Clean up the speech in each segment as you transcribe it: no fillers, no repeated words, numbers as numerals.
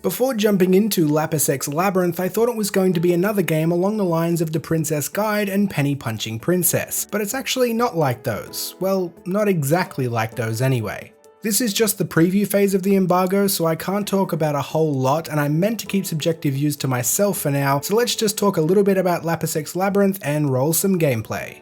Before jumping into Lapis X Labyrinth, I thought it was going to be another game along the lines of The Princess Guide and Penny Punching Princess, but it's actually not like those. Well, not exactly like those anyway. This is just the preview phase of the embargo, so I can't talk about a whole lot, and I meant to keep subjective views to myself for now, so let's just talk a little bit about Lapis X Labyrinth and roll some gameplay.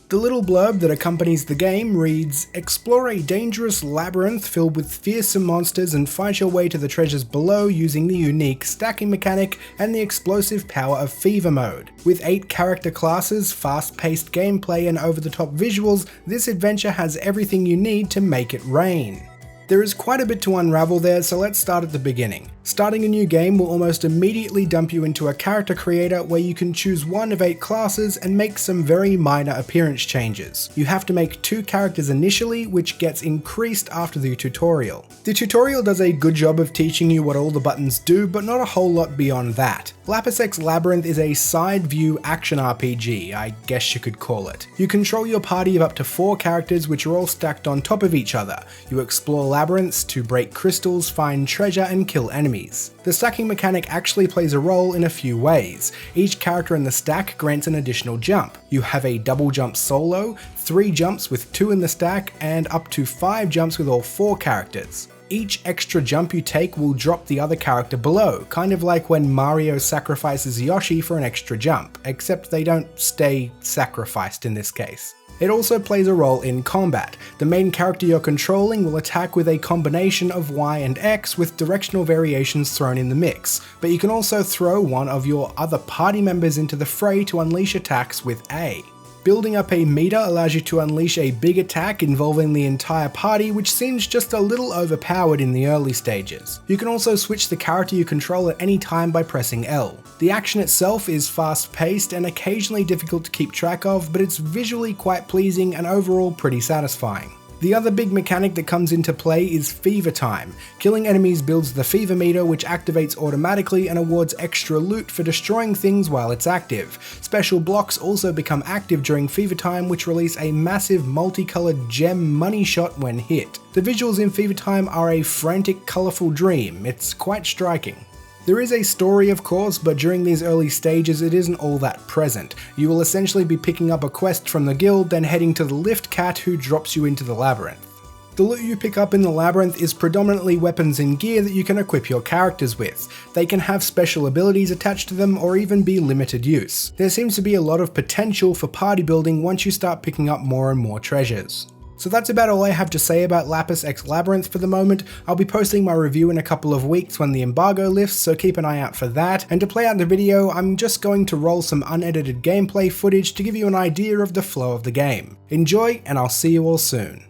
The little blurb that accompanies the game reads, "Explore a dangerous labyrinth filled with fearsome monsters and fight your way to the treasures below using the unique stacking mechanic and the explosive power of Fever Mode. With 8 character classes, fast-paced gameplay and over-the-top visuals, this adventure has everything you need to make it rain." There is quite a bit to unravel there, so let's start at the beginning. Starting a new game will almost immediately dump you into a character creator where you can choose one of 8 classes and make some very minor appearance changes. You have to make 2 characters initially, which gets increased after the tutorial. The tutorial does a good job of teaching you what all the buttons do, but not a whole lot beyond that. Lapis X Labyrinth is a side-view action RPG, I guess you could call it. You control your party of up to 4 characters which are all stacked on top of each other. You explore labyrinths to break crystals, find treasure and kill enemies. The stacking mechanic actually plays a role in a few ways. Each character in the stack grants an additional jump. You have a double jump solo, 3 jumps with 2 in the stack, and up to 5 jumps with all 4 characters. Each extra jump you take will drop the other character below, kind of like when Mario sacrifices Yoshi for an extra jump, except they don't stay sacrificed in this case. It also plays a role in combat. The main character you're controlling will attack with a combination of Y and X with directional variations thrown in the mix, but you can also throw one of your other party members into the fray to unleash attacks with A. Building up a meter allows you to unleash a big attack involving the entire party, which seems just a little overpowered in the early stages. You can also switch the character you control at any time by pressing L. The action itself is fast-paced and occasionally difficult to keep track of, but it's visually quite pleasing and overall pretty satisfying. The other big mechanic that comes into play is Fever Time. Killing enemies builds the fever meter, which activates automatically and awards extra loot for destroying things while it's active. Special blocks also become active during Fever Time, which release a massive multicolored gem money shot when hit. The visuals in Fever Time are a frantic, colourful dream. It's quite striking. There is a story of course, but during these early stages it isn't all that present. You will essentially be picking up a quest from the guild, then heading to the lift cat who drops you into the labyrinth. The loot you pick up in the labyrinth is predominantly weapons and gear that you can equip your characters with. They can have special abilities attached to them or even be limited use. There seems to be a lot of potential for party building once you start picking up more and more treasures. So that's about all I have to say about Lapis X Labyrinth for the moment. I'll be posting my review in a couple of weeks when the embargo lifts, so keep an eye out for that. And to play out the video, I'm just going to roll some unedited gameplay footage to give you an idea of the flow of the game. Enjoy, and I'll see you all soon.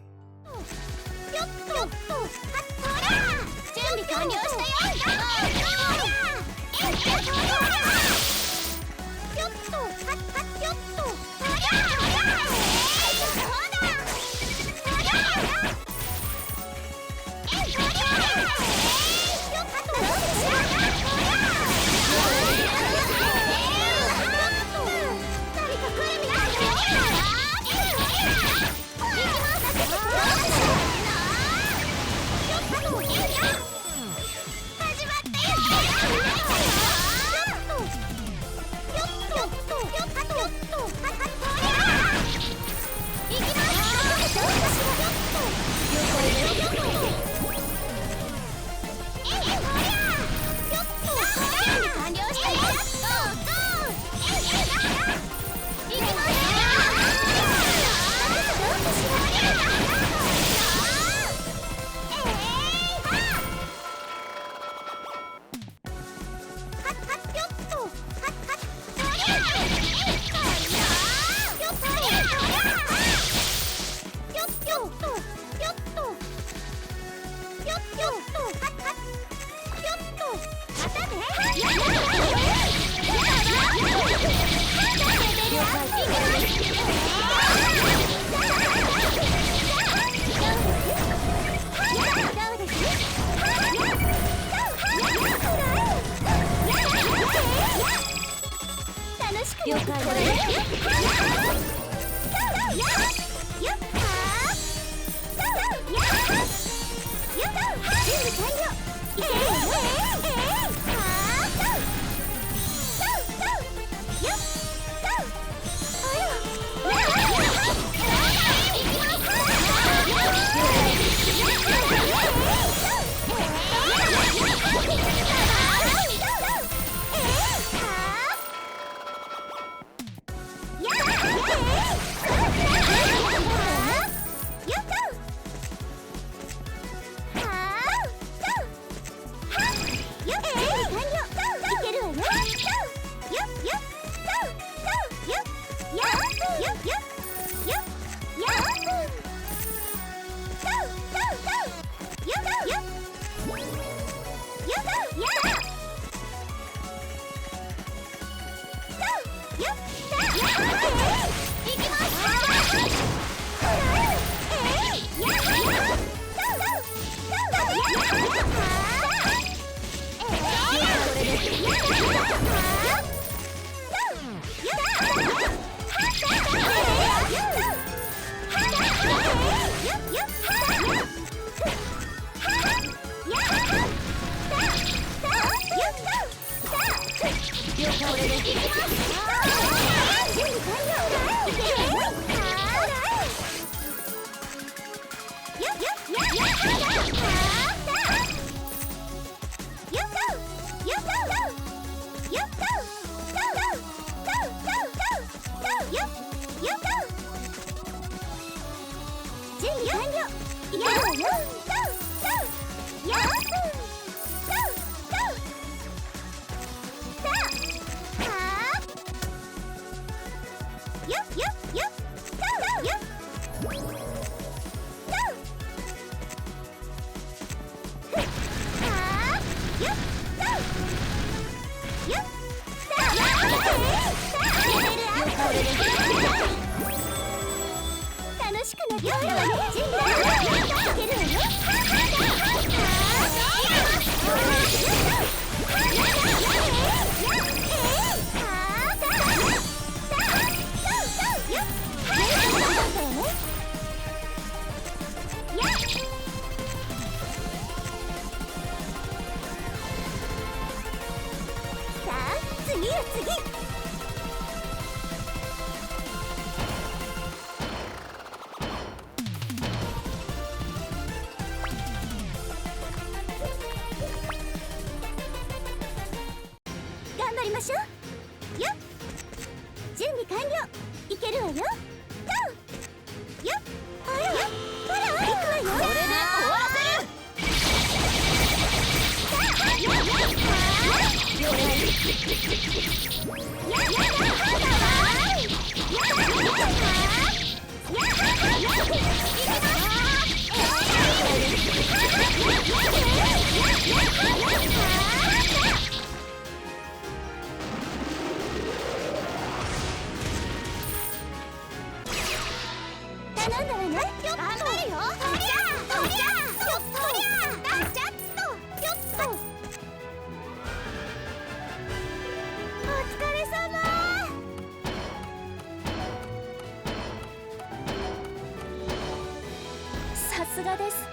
さすがです。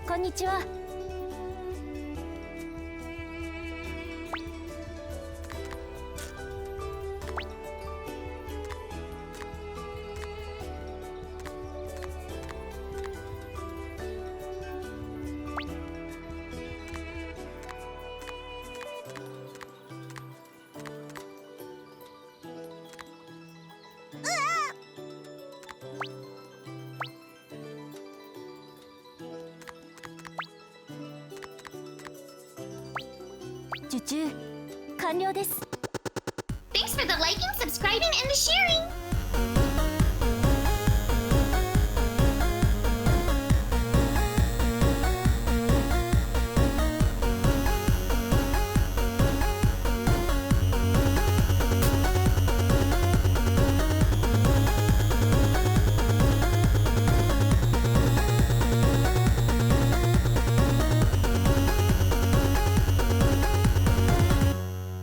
こんにちは。受注完了です。 Thanks for the liking, subscribing, and the sharing!